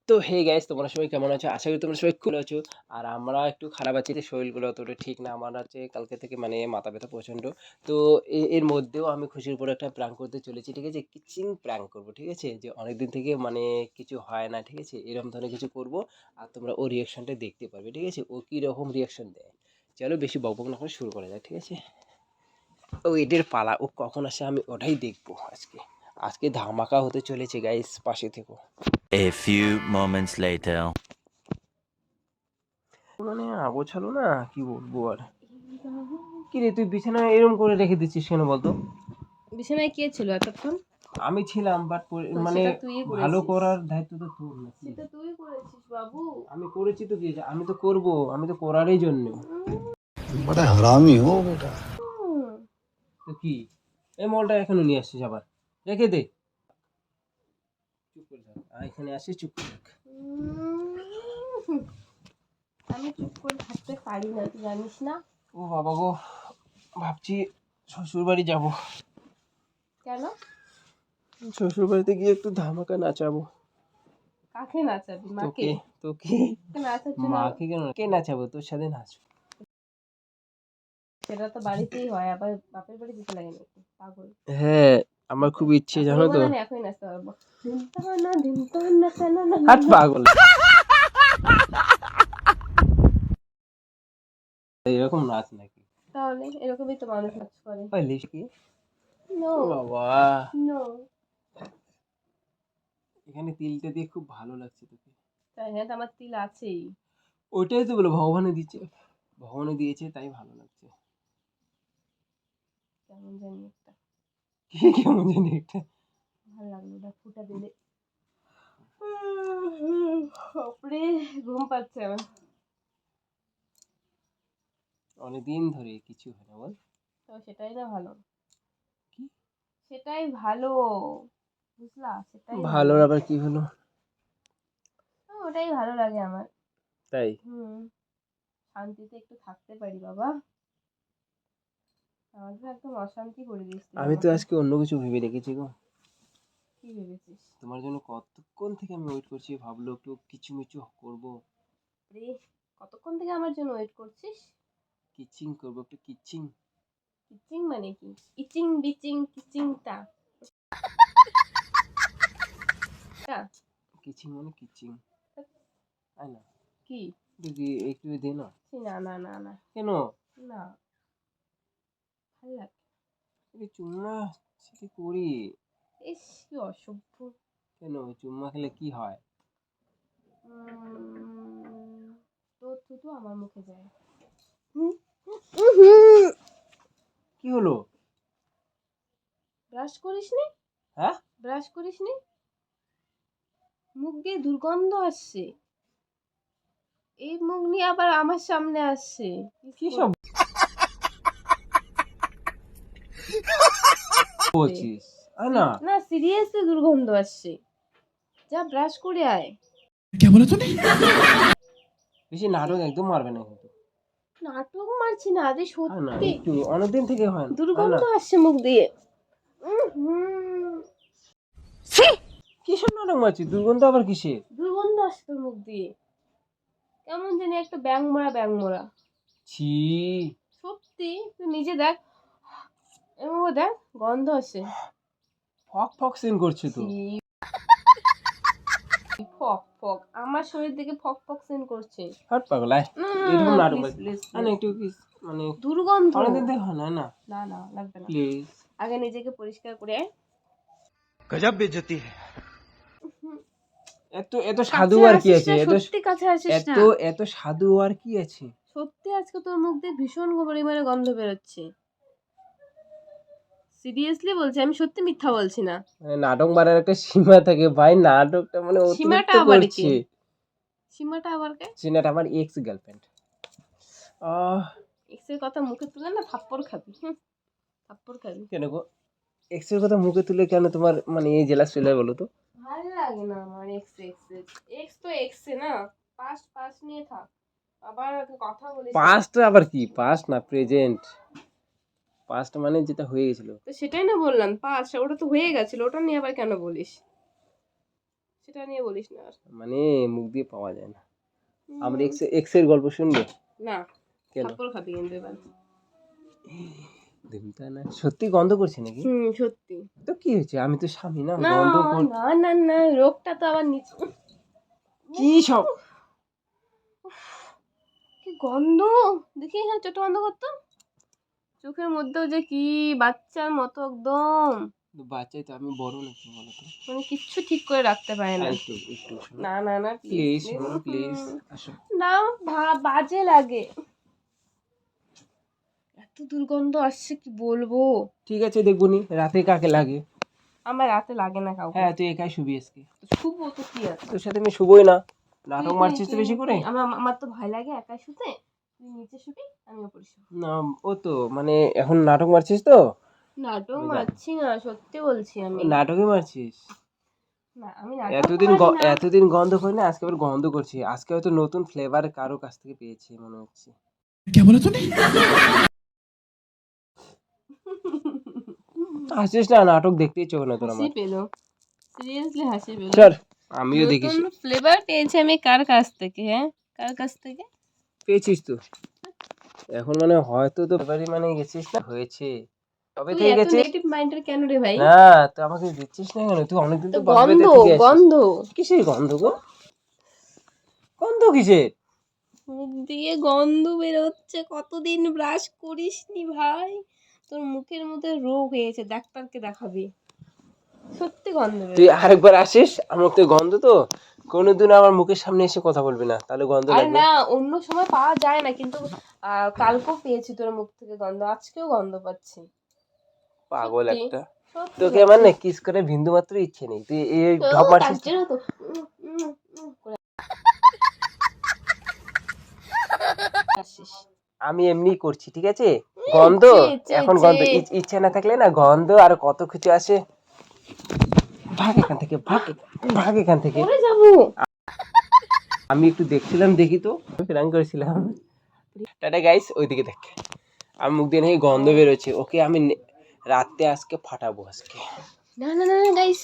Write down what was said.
তো hey guys, তোমরা সবাই কেমন আছো? আশা করি তোমরা সবাই খুব আছো। আর আমরা একটু খারাপ আছি, শরীরগুলো অতটা ঠিক না। আমার হচ্ছে কালকে থেকে মানে মাথা ব্যথা প্রচণ্ড। তো এর মধ্যেও আমি খুশির উপর একটা প্র্যাঙ্ক করতে চলেছি, ঠিক আছে? কিচিং প্র্যাঙ্ক করবো, ঠিক আছে? যে অনেকদিন থেকে মানে কিছু হয় না, ঠিক আছে? এরকম ধরনের কিছু করব। আর তোমরা ওর রিয়াকশনটা দেখতে পারবে, ঠিক আছে? ও কীরকম রিয়াকশন দেয়। চলো বেশি বকবক না করে শুরু করা যাক, ঠিক আছে? ও এদের পালা, ও কখন আসে আমি ওটাই দেখবো আজকে। আজকে ধামাকা হতে চলেছে গাইস, পাশে থেকো। A few moments later. মানে আগোছালো না, কি বলবো আর। কি রে, তুই বিছানায় এরকম করে রেখে দিচ্ছিস কেন বলতো? বিছানায় কে ছিল এতক্ষণ? আমি ছিলাম, বাট মানে সেটা তুই ভালো করেছিস। করার দায়িত্ব তো তোর নাকি? সেটা তুই করেছিস বাবু। আমি করেছি তো কি হয়েছে? আমি তো করব, আমি তো করারই জন্য। बड़ा हरामी हो बेटा। তো কি, এই মলটা এখনো নিয়ে আসছিস আবার? রেখে দে, চুপ করে থাক। এখানে আসিস, চুপ করে থাক। আমি চুপ করে থাকতে পারি না, তুই জানিস না? ও বাবা গো, ভাবছি শ্বশুর বাড়ি যাবো। কেন? শ্বশুর বাড়িতে গিয়ে একটু ধামাকা নাচাবো। কাকে নাচাবি? মাকে? তোকে তোকে নাচাচ্ছি না। মাকে কেন, কে নাচাবো? তোর সাথে নাচবো। সেটা তো বাড়িতেই হয়, আবার বাপের বাড়ি যেতে লাগে নাকি? পাগল। হ্যাঁ, আমার খুব ইচ্ছে, জানো তো। আমি এখনই নাচতে পারবো। ধিনতানা ধিনতানা তানানা হাট পাগল, এরকম নাচ নাকি? তাহলে এরকমই তো মানুষ নাচ করে। পাইলিস কি? নো বাবা, নো। এখানে তিলটা দিয়ে খুব ভালো লাগছে তোকে। তাই হ্যাঁ, তো আমার তিল আছেই। ওইটাই তো বলো, ভগবানে দিচ্ছে, ভগবানে দিয়েছে তাই ভালো লাগছে। কেমন জানি একটা কি কেমন জানি একটা ভালো লাগলো, ওটা ফুটা দিলে। বাপরে, ঘুম পাচ্ছে আমার। অনেকদিন ধরে কিছু হয় না, বল। তো সেটাই না ভালো। কি সেটাই ভালো, বুঝলা? সেটাই ভালো। ভালোর আবার কি হলো? ওটাই ভালো লাগে আমার। তাই শান্তিতে একটু থাকতে পারি বাবা। আমার তো একদম অশান্তি করে দিস তুই আমি তো আমাকে। আজকে অন্য কিছু ভেবে রেখেছি গো। কি ভেবেছিস? তোমার জন্য কতক্ষণ থেকে আমি ওয়েট করছি, ভাবলো একটু কিছু মিছু করবো। রে, কতক্ষণ থেকে আমার জন্য ওয়েট করছিস? কিচিং করবো, একটু কিচিং। কিচিং মানে কি? ইচিং বিচিং কিচিংটা কিচিং মানে কিচিং, তাই না? কি? দেখি একটু দে না। না না না না কেন? না, ভালো লাগে। চুম্মা সেটি করি। ইস, কি অসভ্য। কেন, চুম্মা খেলে কি হয়? তোর থুতু আমার মুখে যায়। কি হলো? ব্রাশ করিসনি? হ্যাঁ, ব্রাশ করিসনি? মুখ দিয়ে দুর্গন্ধ আসছে। এই মুখ নিয়ে আবার আমার সামনে আসছে। কি সব বলছিস? না না, সিরিয়াসলি দুর্গন্ধ আসছে। যা ব্রাশ করে আয়। বেশি নাটক একদম মারবে না কিন্তু। নাটক মারছি না, আরে হয় না, সত্যি একটু অনেকদিন থেকে হয় না, দুর্গন্ধ আসছে মুখ দিয়ে। কিসের নাটক মারছি? দুর্গন্ধ আবার কিসের? দুর্গন্ধ আসছে তোর মুখ দিয়ে, কেমন জানি একটা ব্যাং মোড়া ব্যাং মোড়া। ছি, সত্যি, তুই নিজে দেখ, এমন দেখ, গন্ধ আসে। ফক ফক সিন করছে তো। ফক ফক আমার শরীর থেকে ফক ফক সেন করছে। হাট পাগল, আয় না এরকম নাটক প্লিজ মারছি। প্লিজ না একটু কিস মানে দুর্গন্ধ। অনেকদিন থেকে হয় না, না না না, লাগবে না। প্লিজ। আগে নিজেকে পরিষ্কার করে আয়। गजब बेइज्जती है। এত এত সাধু আর কি আছে? এত সত্যি কাছে আসিস না। এত এত সাধু আর কি আছে? সত্যি আজকে তোর মুখ দিয়ে ভীষণ পরিমাণে গন্ধ বেরোচ্ছে। সিরিয়াসলি বলছি, আমি সত্যি মিথ্যা বলছি না। মানে নাটক মারার একটা সীমা থাকে ভাই, নাটকটা মানে অতিরিক্ত সীমাটা আবার করছে। কি? সীমাটা আবার কে? সিনাটা আমার এক্স গার্লফ্রেন্ড। এক্স এর কথা মুখে তুলে না থাপ্পড় খাবি। থাপ্পড় খাবি। কেন গো, এক্স এর কথা মুখে তুলে কেন তোমার মানে এই জেলাস ফিল হয় বলো তো? ভালো লাগে না আমার এক্স এক্স এক্স তো এক্স না, পাস্ট পাস্ট নিয়ে থাক। আবার কথা বলিস না। পাস্ট আবার কি? পাস্ট না, প্রেজেন্ট। পাস্ট মানে যেটা হয়ে গেছিল। তো সেটাই না বললাম, পাস্ট, ওটা তো হয়ে গেছিল, ওটা নিয়ে আবার কেন বলিস? সেটা নিয়ে বলিস না আর। মানে মুখ দিয়ে পাওয়া যায় না। হুম, আমরা এক্স এর গল্প শুনবে? না কেন? থাপ্পড় খাবি কিন্তু এবার। দিমতা না সত্যি গন্ধ করছে নাকি? সত্যি। তো কি হয়েছে? আমি তো স্বামী না, না গন্ধ না না না, রোগটা তো আবার নিচে। কি সব? কি গন্ধ! দেখি হ্যাঁ চোখটা বন্ধ করতো। চোখের মধ্যেও যে কি বাচ্চার মতো একদম, বাচ্চাই তো, আমি বড় নাকি বলো তো? মানে কিচ্ছু ঠিক করে রাখতে পারে না। একটু একটু শোনো। না না না প্লিজ প্লিজ শোনো, প্লিজ আসো। না, বাজে লাগে, এত দুর্গন্ধ আসছে কি বলবো। ঠিক আছে দেখবো নি রাতে কাকে লাগে। আমার রাতে লাগে না কাউকে। হ্যাঁ তুই একাই শুবি আজকে। শুভ তো কি আছে? তোর সাথে আমি শুবই না, নাটক তুই- মারছিস তো তুই- বেশি করে। আমার আমার তো ভয় লাগে একা শুতে। তুই নিচে শুবি, আমি উপরে শুবি। না ও তো মানে এখন নাটক মারছিস তো। নাটক আমি মারছি না, সত্যি বলছি আমি। নাটকই মারছিস। না আমি নাটক এতদিন মারি না। এতদিন গন্ধ করি না, আজকে আবার গন্ধ করছি। আজকে হয়তো নতুন ফ্লেভার কারো কাছ থেকে পেয়েছি মনে হচ্ছে। হাসিস না, নাটক দেখতে ইচ্ছে করে না তোর হাসি আমার। পেলো, সিরিয়াসলি হাসি পেলো। চল আমিও দেখিস। নতুন ফ্লেভার পেয়েছি আমি কার কাছ থেকে? হ্যাঁ কার কাছ থেকে? পেয়েছিস তো এখন মানে হয়তো তো এবারই মানে গেছিস না হয়েছে, কবে তুই থেকে এত গেছিস? নেগেটিভ মাইন্ডের কেন রে ভাই? না তো আমাকে দিচ্ছিস না কেন? তুই অনেকদিন তো তো গন্ধ, বম্বেতে থেকে আসিস। গন্ধ কিসের গন্ধ গো? গন্ধ কিসের? মুখ দিয়ে গন্ধ বেরোচ্ছে, কতদিন ব্রাশ করিসনি ভাই, তোর মুখের মধ্যে রোগ হয়েছে, ডাক্তারকে দেখাবি। সত্যি গন্ধ তুই বেরোচ্ছে। আরেকবার আসিস আমার মুখ থেকে গন্ধ তো কোনোদিন আমার মুখের সামনে এসে কথা বলবি না, তাহলে গন্ধ আরে লাগবে। না, অন্য সময় পাওয়া যায় না, কিন্তু কালকেও পেয়েছি তোর মুখ থেকে গন্ধ, আজকেও গন্ধ পাচ্ছি। পাগল সত্যি একটা। সত্যি তোকে আমার সত্যি। না কিস করে বিন্দু মাত্র ইচ্ছে নেই, তুই এই তো ঢপ তার মারছিস তো। জন্য তো করে আসিস। আমি এমনি করছি ঠিক আছে। গন্ধ এখন গন্ধ ইচ্ছে না থাকলে না গন্ধ আর কত কিছু আসে। ভাগ এখান থেকে, ভাগ ভাগ এখান থেকে। পড়ে যাবো। আমি একটু দেখছিলাম, দেখি তো প্ল্যান করেছিলাম। টাটা গাইস, ওইদিকে দেখ আমি মুখ দিয়ে নাকি গন্ধ বেরোচ্ছে। ওকে আমি রাতে আজকে ফাটাবো আজকে। না না না গাইস,